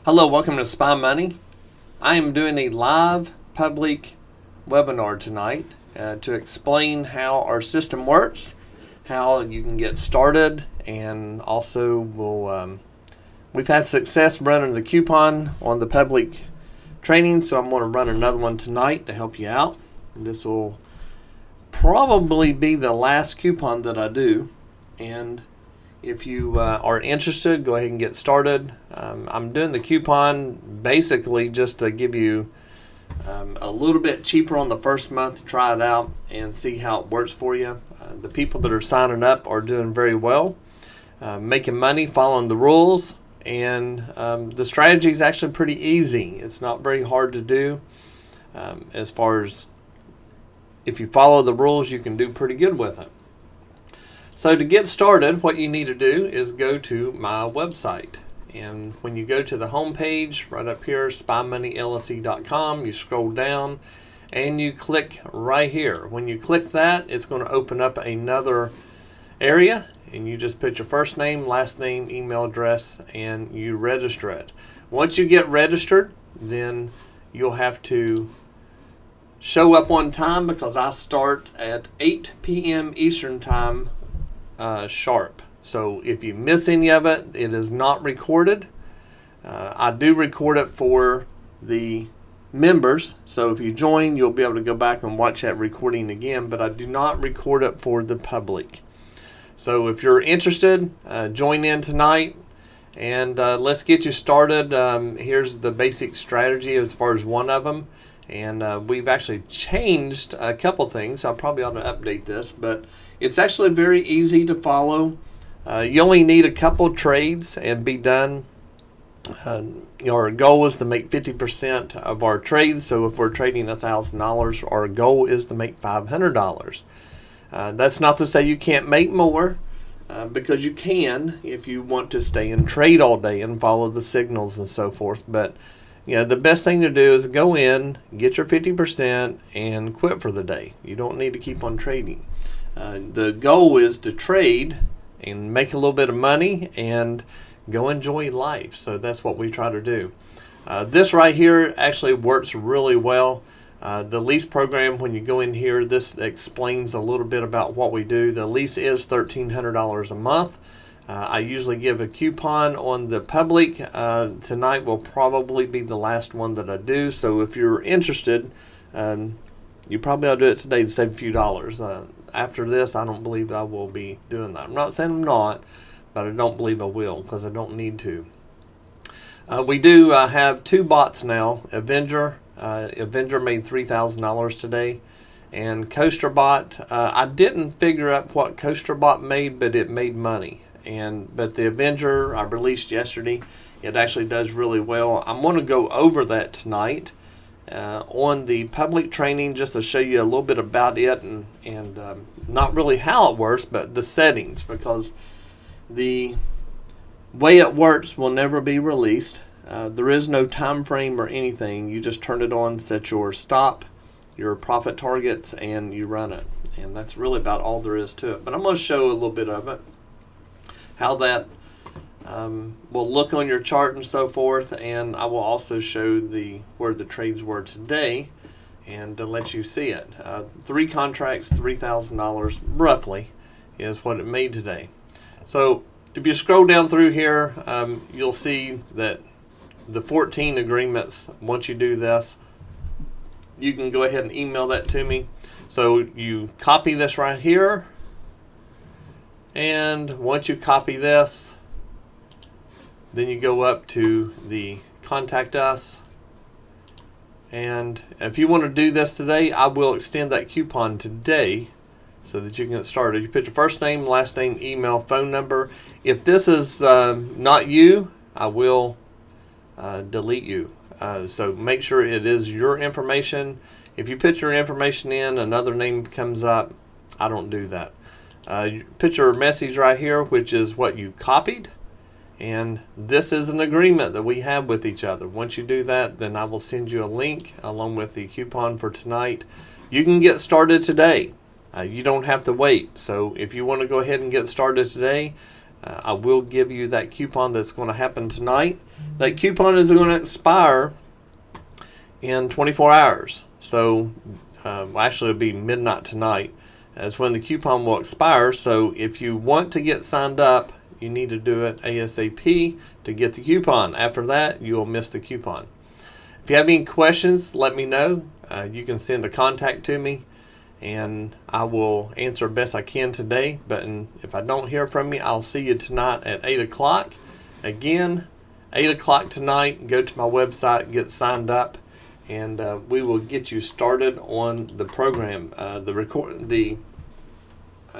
Hello, welcome to Spy Money. I am doing a live public webinar tonight to explain how our system works, how you can get started, and also we've had success running the coupon on the public training, so I'm going to run another one tonight to help you out. This will probably be the last coupon that I do, and if you are interested, go ahead and get started. I'm doing the coupon basically just to give you a little bit cheaper on the first month to try it out and see how it works for you. The people that are signing up are doing very well, making money, following the rules, and the strategy is actually pretty easy. It's not very hard to do. As far as if you follow the rules, you can do pretty good with it. So to get started, what you need to do is go to my website. And when you go to the home page, right up here, spymoneyllc.com, you scroll down and you click right here. When you click that, it's going to open up another area, and you just put your first name, last name, email address, and you register it. Once you get registered, then you'll have to show up on time because I start at 8 p.m. Eastern Time sharp. So if you miss any of it, it is not recorded. I do record it for the members, so if you join, you'll be able to go back and watch that recording again, but I do not record it for the public. So if you're interested, join in tonight, and let's get you started. Here's the basic strategy as far as one of them, and we've actually changed a couple things. I probably ought to update this, but it's actually very easy to follow. You only need a couple trades and be done. Our goal is to make 50% of our trades. So if we're trading $1,000, our goal is to make $500. That's not to say you can't make more, because you can if you want to stay and trade all day and follow the signals and so forth. But the best thing to do is go in, get your 50%, and quit for the day. You don't need to keep on trading. The goal is to trade and make a little bit of money and go enjoy life. So that's what we try to do. This right here actually works really well. The lease program, when you go in here, this explains a little bit about what we do. The lease is $1,300 a month. I usually give a coupon on the public. Tonight will probably be the last one that I do. So if you're interested, you probably ought to do it today to save a few dollars. After this, I don't believe I will be doing that. I'm not saying I'm not, but I don't believe I will because I don't need to. We do have two bots now. Avenger made $3,000 today, and CoasterBot. I didn't figure out what CoasterBot made, but it made money. But the Avenger I released yesterday, it actually does really well. I'm going to go over that tonight on the public training, just to show you a little bit about it and not really how it works, but the settings, because the way it works will never be released. There is no time frame or anything. You just turn it on, set your stop, your profit targets, and you run it. And that's really about all there is to it. But I'm going to show a little bit of it, how that will look on your chart and so forth, and I will also show where the trades were today and to let you see it. 3 contracts, $3,000 roughly is what it made today. So if you scroll down through here, you'll see that the 14 agreements, once you do this, you can go ahead and email that to me. So you copy this right here, and once you copy this, then you go up to the contact us, and if you want to do this today, I will extend that coupon today so that you can get started. You put your first name, last name, email, phone number. If this is not you, I will delete you. So make sure it is your information. If you put your information in, another name comes up, I don't do that. You put your message right here, which is what you copied. And this is an agreement that we have with each other. Once you do that, then I will send you a link along with the coupon for tonight. You can get started today. You don't have to wait. So if you want to go ahead and get started today, I will give you that coupon that's going to happen tonight. that coupon is going to expire in 24 hours. So actually it'll be midnight tonight. That's when the coupon will expire. So if you want to get signed up, you need to do it ASAP to get the coupon. After that, you'll miss the coupon. If you have any questions, let me know. You can send a contact to me, and I will answer best I can today. But if I don't hear from you, I'll see you tonight at 8 o'clock. Again, 8 o'clock tonight, go to my website, get signed up, and we will get you started on the program. The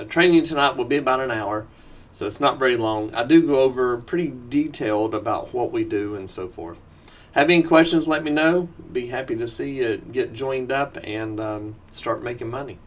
training tonight will be about an hour, so it's not very long. I do go over pretty detailed about what we do and so forth. Have any questions, let me know. Be happy to see you get joined up and start making money.